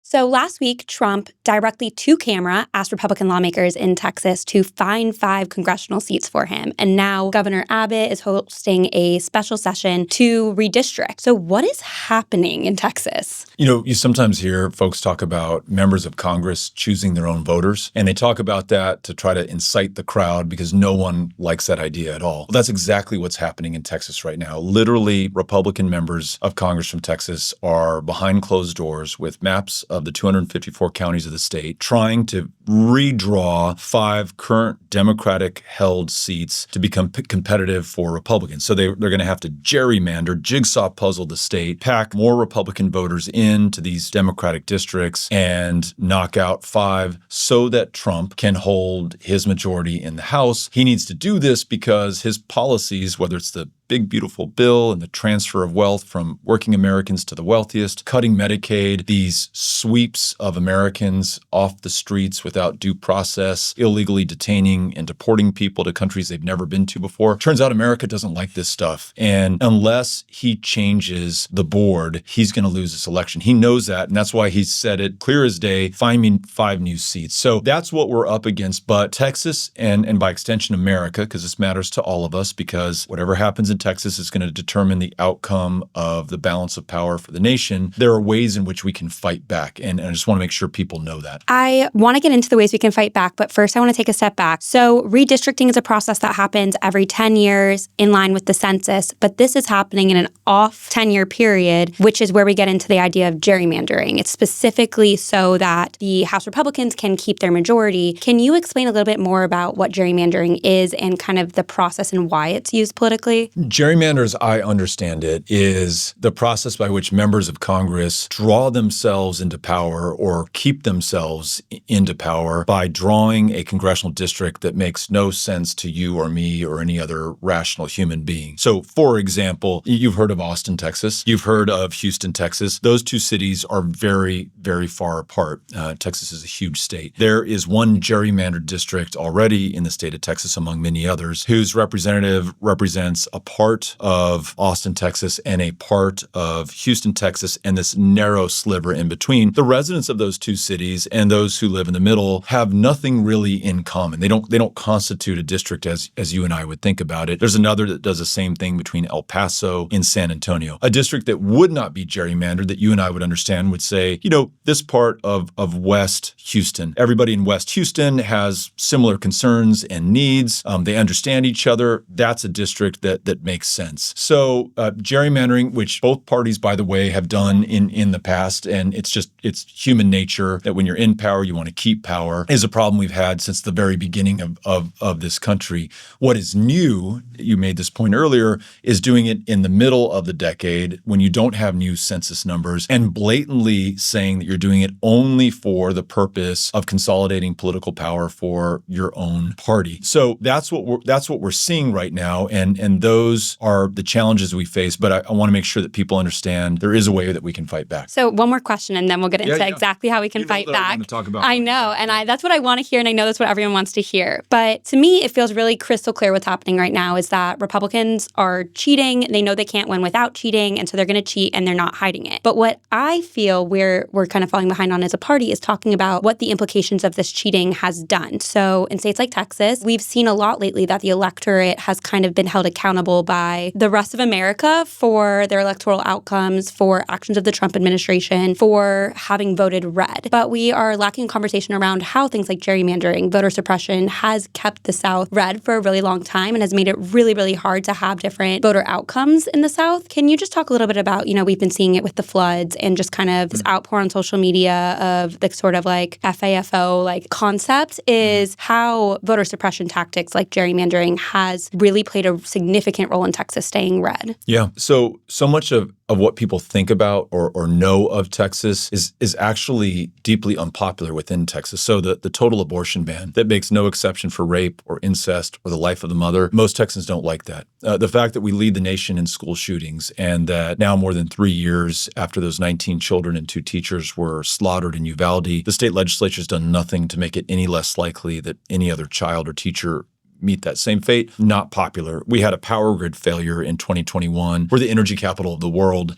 So last week, Trump directly to camera asked Republican lawmakers in Texas to find 5 congressional seats for him. And now Governor Abbott is hosting a special session to redistrict. So what is happening in Texas? You sometimes hear folks talk about members of Congress choosing their own voters, and they talk about that to try to incite the crowd because no one likes that idea at all. Well, that's exactly what's happening in Texas right now. Literally, Republican members of Congress from Texas are behind closed doors with maps of the 254 counties of the state, trying to redraw 5 current Democratic-held seats to become competitive for Republicans. So they're going to have to gerrymander, jigsaw puzzle the state, pack more Republican voters into these Democratic districts, and knock out 5 so that Trump can hold his majority in the House. He needs to do this because his policies, whether it's the big, beautiful bill and the transfer of wealth from working Americans to the wealthiest, cutting Medicaid, these sweeps of Americans off the streets without due process, illegally detaining and deporting people to countries they've never been to before. Turns out America doesn't like this stuff. And unless he changes the board, he's going to lose this election. He knows that. And that's why he said it clear as day, find me 5 new seats. So that's what we're up against. But Texas and by extension America, because this matters to all of us, because whatever happens in Texas is going to determine the outcome of the balance of power for the nation. There are ways in which we can fight back. And I just want to make sure people know that. I want to get into the ways we can fight back, but first I want to take a step back. So redistricting is a process that happens every 10 years in line with the census, but this is happening in an off 10-year period, which is where we get into the idea of gerrymandering. It's specifically so that the House Republicans can keep their majority. Can you explain a little bit more about what gerrymandering is and kind of the process and why it's used politically? Gerrymander, as I understand it, is the process by which members of Congress draw themselves into power or keep themselves into power by drawing a congressional district that makes no sense to you or me or any other rational human being. So, for example, you've heard of Austin, Texas. You've heard of Houston, Texas. Those 2 cities are very, very far apart. Texas is a huge state. There is one gerrymandered district already in the state of Texas, among many others, whose representative represents a part of Austin, Texas, and a part of Houston, Texas, and this narrow sliver in between. The residents of those 2 cities and those who live in the middle have nothing really in common. They don't constitute a district as you and I would think about it. There's another that does the same thing between El Paso and San Antonio. A district that would not be gerrymandered that you and I would understand would say, this part of West Houston. Everybody in West Houston has similar concerns and needs. They understand each other. That's a district that makes sense. So gerrymandering, which both parties, by the way, have done in the past, and it's human nature that when you're in power, you want to keep power, is a problem we've had since the very beginning of this country. What is new, you made this point earlier, is doing it in the middle of the decade when you don't have new census numbers and blatantly saying that you're doing it only for the purpose of consolidating political power for your own party. So that's what we're seeing right now, and those are the challenges we face. But I want to make sure that people understand there is a way that we can fight back. So one more question, and then we'll get into exactly how we can fight back. I want to talk about. I know, and that's what I want to hear, and I know that's what everyone wants to hear. But to me, it feels really crystal clear what's happening right now is that Republicans are cheating. They know they can't win without cheating, and so they're going to cheat, and they're not hiding it. But what I feel we're kind of falling behind on as a party is talking about what the implications of this cheating has done. So in states like Texas, we've seen a lot lately that the electorate has kind of been held accountable by the rest of America for their electoral outcomes, for actions of the Trump administration, for having voted red. But we are lacking conversation around how things like gerrymandering, voter suppression has kept the South red for a really long time and has made it really, really hard to have different voter outcomes in the South. Can you just talk a little bit about, we've been seeing it with the floods and just kind of this outpour on social media of the sort of like FAFO concept is how voter suppression tactics like gerrymandering has really played a significant role in Texas staying red. Yeah. So much of what people think about or know of Texas is actually deeply unpopular within Texas. So the total abortion ban that makes no exception for rape or incest or the life of the mother, most Texans don't like that. The fact that we lead the nation in school shootings and that now more than 3 years after those 19 children and 2 teachers were slaughtered in Uvalde, the state legislature has done nothing to make it any less likely that any other child or teacher meet that same fate. Not popular. We had a power grid failure in 2021. We're the energy capital of the world.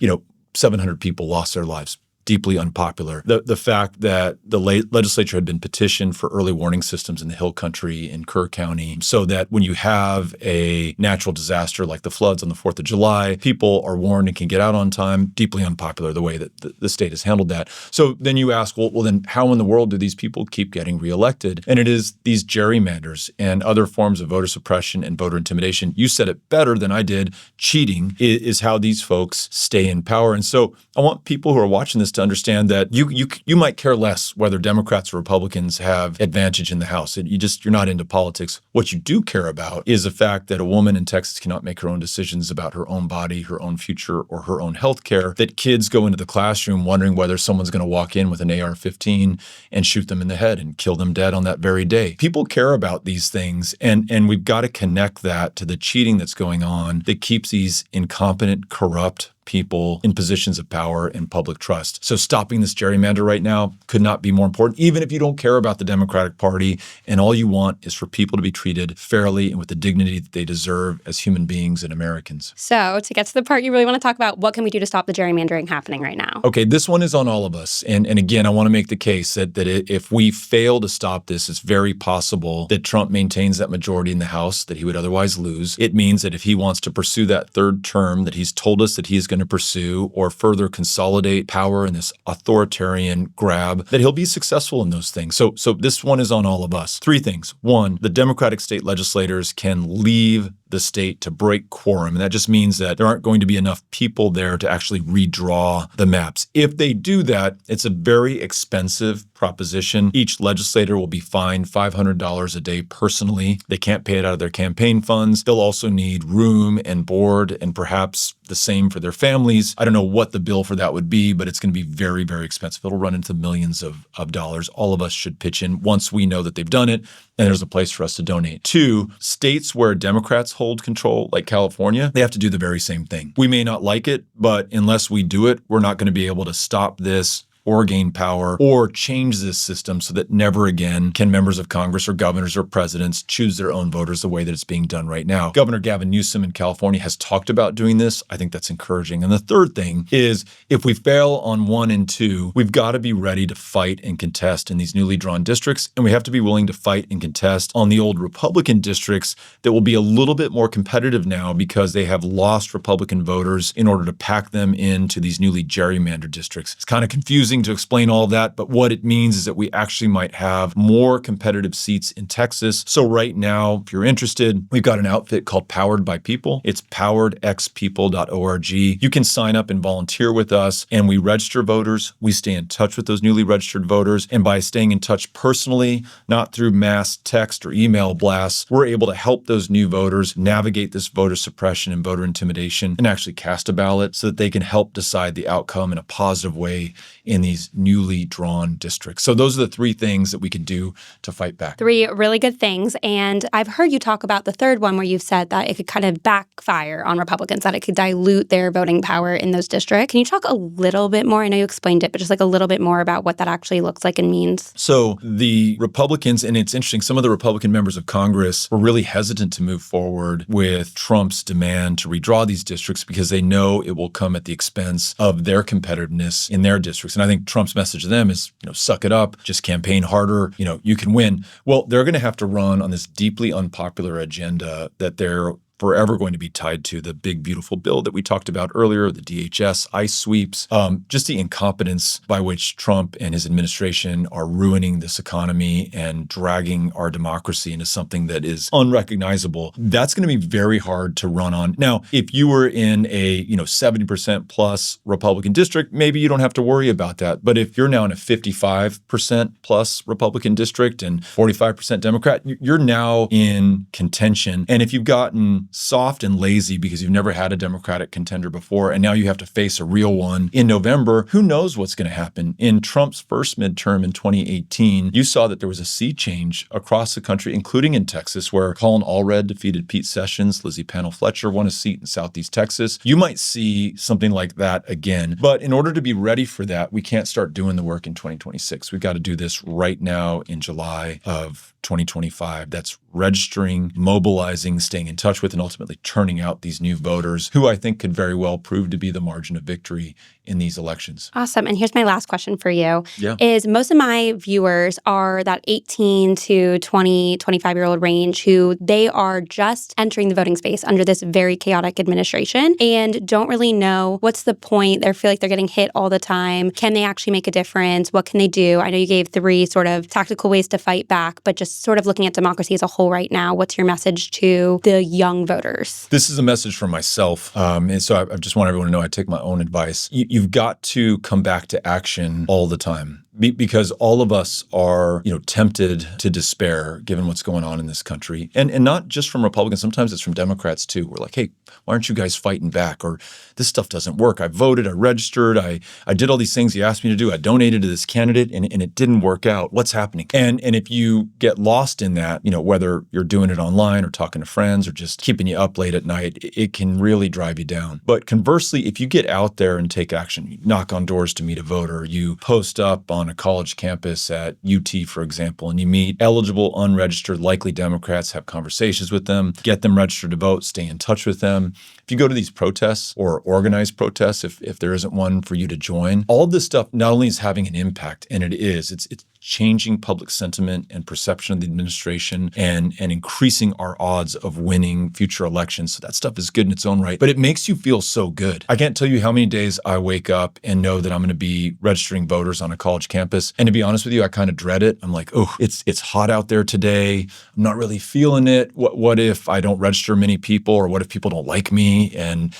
700 people lost their lives. deeply unpopular. The fact that the legislature had been petitioned for early warning systems in the Hill Country in Kerr County so that when you have a natural disaster like the floods on the 4th of July, people are warned and can get out on time, deeply unpopular the way that the state has handled that. So then you ask, well, then how in the world do these people keep getting reelected? And it is these gerrymanders and other forms of voter suppression and voter intimidation. You said it better than I did. Cheating is how these folks stay in power. And so I want people who are watching this to understand that you might care less whether Democrats or Republicans have advantage in the House. You're not into politics. What you do care about is the fact that a woman in Texas cannot make her own decisions about her own body, her own future, or her own health care, that kids go into the classroom wondering whether someone's going to walk in with an AR-15 and shoot them in the head and kill them dead on that very day. People care about these things, and we've got to connect that to the cheating that's going on that keeps these incompetent, corrupt people in positions of power and public trust. So stopping this gerrymander right now could not be more important, even if you don't care about the Democratic Party and all you want is for people to be treated fairly and with the dignity that they deserve as human beings and Americans. So to get to the part you really want to talk about, what can we do to stop the gerrymandering happening right now? Okay, this one is on all of us. And again, I want to make the case that if we fail to stop this, it's very possible that Trump maintains that majority in the House that he would otherwise lose. It means that if he wants to pursue that third term that he's told us that he is going to pursue or further consolidate power in this authoritarian grab, that he'll be successful in those things. So this one is on all of us. Three things. One, the Democratic state legislators can leave the state to break quorum. And that just means that there aren't going to be enough people there to actually redraw the maps. If they do that, it's a very expensive proposition. Each legislator will be fined $500 a day personally. They can't pay it out of their campaign funds. They'll also need room and board and perhaps the same for their families. I don't know what the bill for that would be, but it's going to be very, very expensive. It'll run into millions of dollars. All of us should pitch in once we know that they've done it and there's a place for us to donate. Two, states where Democrats hold control, like California, they have to do the very same thing. We may not like it, but unless we do it, we're not going to be able to stop this or gain power or change this system so that never again can members of Congress or governors or presidents choose their own voters the way that it's being done right now. Governor Gavin Newsom in California has talked about doing this. I think that's encouraging. And the third thing is if we fail on 1 and 2, we've got to be ready to fight and contest in these newly drawn districts. And we have to be willing to fight and contest on the old Republican districts that will be a little bit more competitive now because they have lost Republican voters in order to pack them into these newly gerrymandered districts. It's kind of confusing to explain all of that, but what it means is that we actually might have more competitive seats in Texas. So right now, if you're interested, we've got an outfit called Powered by People. It's poweredxpeople.org. You can sign up and volunteer with us, and we register voters. We stay in touch with those newly registered voters, and by staying in touch personally, not through mass text or email blasts, we're able to help those new voters navigate this voter suppression and voter intimidation and actually cast a ballot so that they can help decide the outcome in a positive way in these newly drawn districts. So those are the three things that we can do to fight back. Three really good things. And I've heard you talk about the third one where you've said that it could kind of backfire on Republicans, that it could dilute their voting power in those districts. Can you talk a little bit more? I know you explained it, but just like a little bit more about what that actually looks like and means. So the Republicans, and it's interesting, some of the Republican members of Congress were really hesitant to move forward with Trump's demand to redraw these districts because they know it will come at the expense of their competitiveness in their districts. And I think Trump's message to them is, suck it up, just campaign harder, you can win. Well, they're going to have to run on this deeply unpopular agenda that they're forever going to be tied to, the big, beautiful bill that we talked about earlier, the DHS, ICE sweeps, just the incompetence by which Trump and his administration are ruining this economy and dragging our democracy into something that is unrecognizable. That's going to be very hard to run on. Now, if you were in a 70% plus Republican district, maybe you don't have to worry about that. But if you're now in a 55% plus Republican district and 45% Democrat, you're now in contention. And if you've gotten soft and lazy because you've never had a Democratic contender before, and now you have to face a real one in November, who knows what's going to happen? In Trump's first midterm in 2018, you saw that there was a sea change across the country, including in Texas, where Colin Allred defeated Pete Sessions, Lizzie Panel Fletcher won a seat in Southeast Texas. You might see something like that again. But in order to be ready for that, we can't start doing the work in 2026. We've got to do this right now in July of 2025. That's registering, mobilizing, staying in touch with, and ultimately turning out these new voters who I think could very well prove to be the margin of victory in these elections. Awesome. And here's my last question for you. Yeah. Is most of my viewers are that 18 to 20, 25-year-old range who they are just entering the voting space under this very chaotic administration and don't really know what's the point. They feel like they're getting hit all the time. Can they actually make a difference? What can they do? I know you gave 3 sort of tactical ways to fight back, but just sort of looking at democracy as a whole right now, what's your message to the young voters? This is a message from myself. And so I just want everyone to know I take my own advice. You've got to come back to action all the time. Because all of us are, tempted to despair given what's going on in this country. And not just from Republicans. Sometimes it's from Democrats, too. We're like, hey, why aren't you guys fighting back? Or this stuff doesn't work. I voted, I registered, I did all these things you asked me to do. I donated to this candidate and it didn't work out. What's happening? And if you get lost in that, whether you're doing it online or talking to friends or just keeping you up late at night, it can really drive you down. But conversely, if you get out there and take action, you knock on doors to meet a voter, you post up on a college campus at UT, for example, and you meet eligible, unregistered, likely Democrats, have conversations with them, get them registered to vote, stay in touch with them. If you go to these protests or organized protests, if there isn't one for you to join, all this stuff not only is having an impact, and it's changing public sentiment and perception of the administration and increasing our odds of winning future elections. So that stuff is good in its own right, but it makes you feel so good. I can't tell you how many days I wake up and know that I'm going to be registering voters on a college campus. And to be honest with you, I kind of dread it. I'm like, oh, it's hot out there today. I'm not really feeling it. What if I don't register many people, or what if people don't like me? And,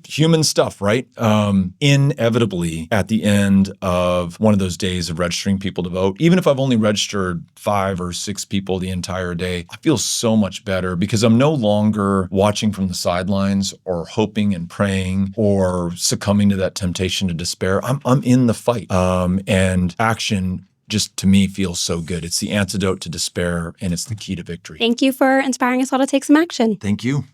human stuff, right? Inevitably, at the end of one of those days of registering people to vote, even if I've only registered 5 or 6 people the entire day, I feel so much better because I'm no longer watching from the sidelines or hoping and praying or succumbing to that temptation to despair. I'm in the fight. And action just, to me, feels so good. It's the antidote to despair, and it's the key to victory. Thank you for inspiring us all to take some action. Thank you.